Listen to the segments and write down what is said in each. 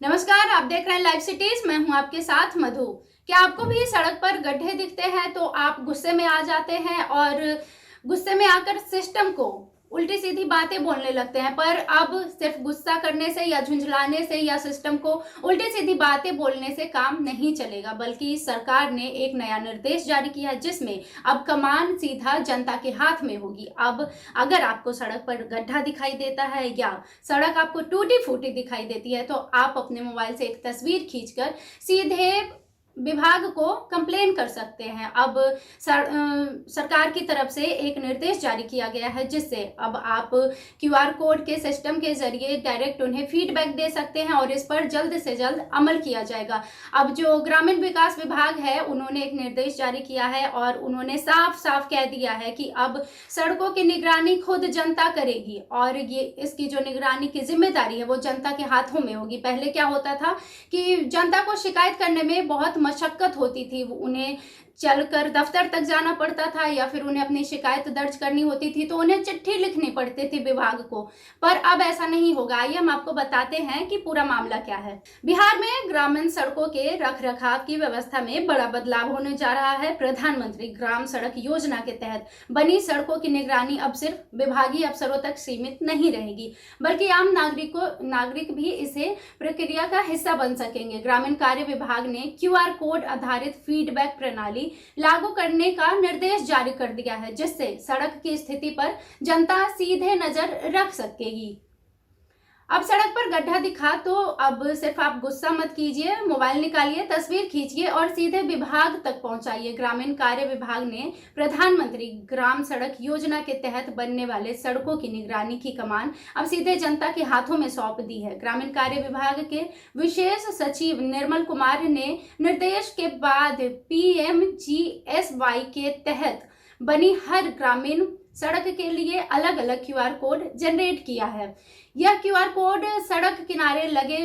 नमस्कार, आप देख रहे हैं लाइव सिटीज। मैं हूं आपके साथ मधु। क्या आपको भी सड़क पर गड्ढे दिखते हैं तो आप गुस्से में आ जाते हैं और गुस्से में आकर सिस्टम को उल्टी सीधी बातें बोलने लगते हैं? पर अब सिर्फ गुस्सा करने से या झुंझलाने से या सिस्टम को उल्टी सीधी बातें बोलने से काम नहीं चलेगा, बल्कि सरकार ने एक नया निर्देश जारी किया है जिसमें अब कमान सीधा जनता के हाथ में होगी। अब अगर आपको सड़क पर गड्ढा दिखाई देता है या सड़क आपको टूटी फूटी दिखाई देती है तो आप अपने मोबाइल से एक तस्वीर खींचकर सीधे विभाग को कंप्लेन कर सकते हैं। अब सरकार की तरफ से एक निर्देश जारी किया गया है जिससे अब आप क्यूआर कोड के सिस्टम के जरिए डायरेक्ट उन्हें फीडबैक दे सकते हैं और इस पर जल्द से जल्द अमल किया जाएगा। अब जो ग्रामीण विकास विभाग है उन्होंने एक निर्देश जारी किया है और उन्होंने साफ साफ कह दिया है कि अब सड़कों की निगरानी खुद जनता करेगी और ये इसकी जो निगरानी की जिम्मेदारी है वो जनता के हाथों में होगी। पहले क्या होता था कि जनता को शिकायत करने में बहुत मशक्कत होती थी, उन्हें चलकर दफ्तर तक जाना पड़ता था या फिर उन्हें अपनी शिकायत दर्ज करनी होती थी तो उन्हें चिट्ठी लिखनी पड़ती थी विभाग को। पर अब ऐसा नहीं होगा। आइए हम आपको बताते हैं कि पूरा मामला क्या है। बिहार में ग्रामीण सड़कों के रखरखाव की व्यवस्था में बड़ा बदलाव होने जा रहा है। प्रधानमंत्री ग्राम सड़क योजना के तहत बनी सड़कों की निगरानी अब सिर्फ विभागीय अफसरों तक सीमित नहीं रहेगी, बल्कि आम नागरिक भी इसे प्रक्रिया का हिस्सा बन सकेंगे। ग्रामीण कार्य विभाग ने क्यूआर कोड आधारित फीडबैक प्रणाली लागू करने का निर्देश जारी कर दिया है जिससे सड़क की स्थिति पर जनता सीधे नजर रख सकेगी। अब सड़क पर गड्ढा दिखा तो अब सिर्फ आप गुस्सा मत कीजिए, मोबाइल निकालिए, तस्वीर खींचिए और सीधे विभाग तक पहुंचाइए। ग्रामीण कार्य विभाग ने प्रधानमंत्री ग्राम सड़क योजना के तहत बनने वाले सड़कों की निगरानी की कमान अब सीधे जनता के हाथों में सौंप दी है। ग्रामीण कार्य विभाग के विशेष सचिव निर्मल कुमार ने निर्देश के बाद PMGSY के तहत बनी हर ग्रामीण सड़क के लिए अलग अलग क्यूआर कोड जनरेट किया है। यह क्यूआर कोड सड़क किनारे लगे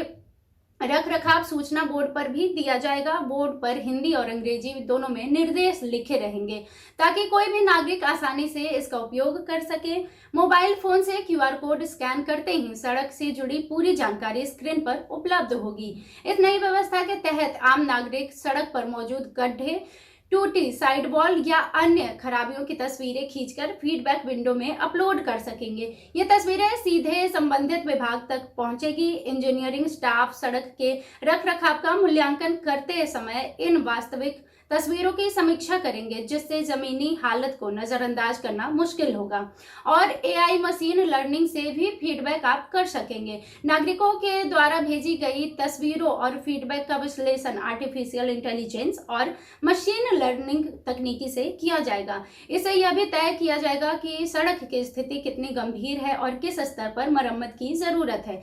रखरखाव सूचना बोर्ड पर भी दिया जाएगा। बोर्ड पर हिंदी और अंग्रेजी दोनों में निर्देश लिखे रहेंगे ताकि कोई भी नागरिक आसानी से इसका उपयोग कर सके। मोबाइल फोन से क्यूआर कोड स्कैन करते ही सड़क से जुड़ी पूरी जानकारी स्क्रीन पर उपलब्ध होगी। इस नई व्यवस्था के तहत आम नागरिक सड़क पर मौजूद गड्ढे, टूटी साइड वॉल या अन्य खराबियों की तस्वीरें खींचकर फीडबैक विंडो में अपलोड कर सकेंगे। ये तस्वीरें सीधे संबंधित विभाग तक पहुंचेगी। इंजीनियरिंग स्टाफ सड़क के रखरखाव का मूल्यांकन करते समय इन वास्तविक तस्वीरों की समीक्षा करेंगे जिससे जमीनी हालत को नजरअंदाज करना मुश्किल होगा और AI मशीन लर्निंग से भी फीडबैक आप कर सकेंगे। नागरिकों के द्वारा भेजी गई तस्वीरों और फीडबैक का विश्लेषण आर्टिफिशियल इंटेलिजेंस और मशीन लर्निंग तकनीकी से किया जाएगा। इससे यह भी तय किया जाएगा कि सड़क की स्थिति कितनी गंभीर है और किस स्तर पर मरम्मत की जरूरत है।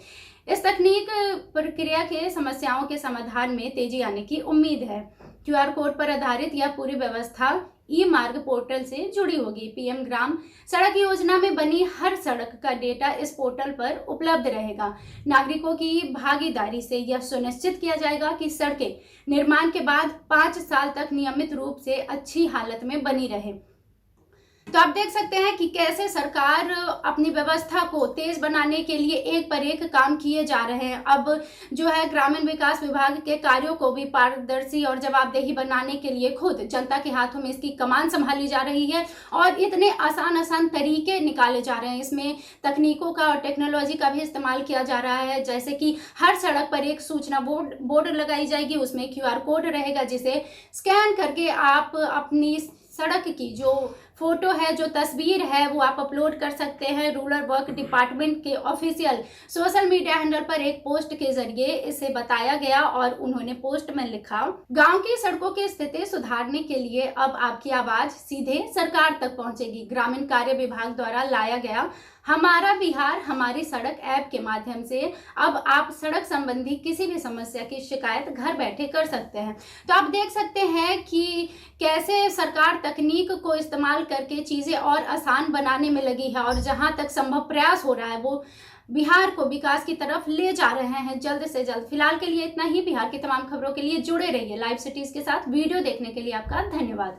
इस तकनीक प्रक्रिया के समस्याओं के समाधान में तेजी आने की उम्मीद है। क्यूआर कोड पर आधारित यह पूरी व्यवस्था ई-मार्ग पोर्टल से जुड़ी होगी। PM ग्राम सड़क योजना में बनी हर सड़क का डेटा इस पोर्टल पर उपलब्ध रहेगा। नागरिकों की भागीदारी से यह सुनिश्चित किया जाएगा कि सड़कें निर्माण के बाद 5 साल तक नियमित रूप से अच्छी हालत में बनी रहे। तो आप देख सकते हैं कि कैसे सरकार अपनी व्यवस्था को तेज बनाने के लिए एक पर एक काम किए जा रहे हैं। अब जो है ग्रामीण विकास विभाग के कार्यों को भी पारदर्शी और जवाबदेही बनाने के लिए खुद जनता के हाथों में इसकी कमान संभाली जा रही है और इतने आसान तरीके निकाले जा रहे हैं। इसमें तकनीकों का और टेक्नोलॉजी का भी इस्तेमाल किया जा रहा है, जैसे कि हर सड़क पर एक सूचना बोर्ड लगाई जाएगी, उसमें क्यूआर कोड रहेगा जिसे स्कैन करके आप अपनी सड़क की जो फोटो है, जो तस्वीर है वो आप अपलोड कर सकते हैं। रूरल वर्क डिपार्टमेंट के ऑफिशियल सोशल मीडिया हैंडल पर एक पोस्ट के जरिए इसे बताया गया और उन्होंने पोस्ट में लिखा, गांव की सड़कों की स्थिति सुधारने के लिए अब आपकी आवाज सीधे सरकार तक पहुंचेगी। ग्रामीण कार्य विभाग द्वारा लाया गया हमारा बिहार हमारी सड़क ऐप के माध्यम से अब आप सड़क संबंधी किसी भी समस्या की शिकायत घर बैठे कर सकते हैं। तो आप देख सकते हैं कि कैसे सरकार तकनीक को इस्तेमाल करके चीजें और आसान बनाने में लगी है और जहां तक संभव प्रयास हो रहा है वो बिहार को विकास की तरफ ले जा रहे हैं जल्द से जल्द। फिलहाल के लिए इतना ही। बिहार की तमाम खबरों के लिए जुड़े रहिए लाइव सिटीज के साथ। वीडियो देखने के लिए आपका धन्यवाद।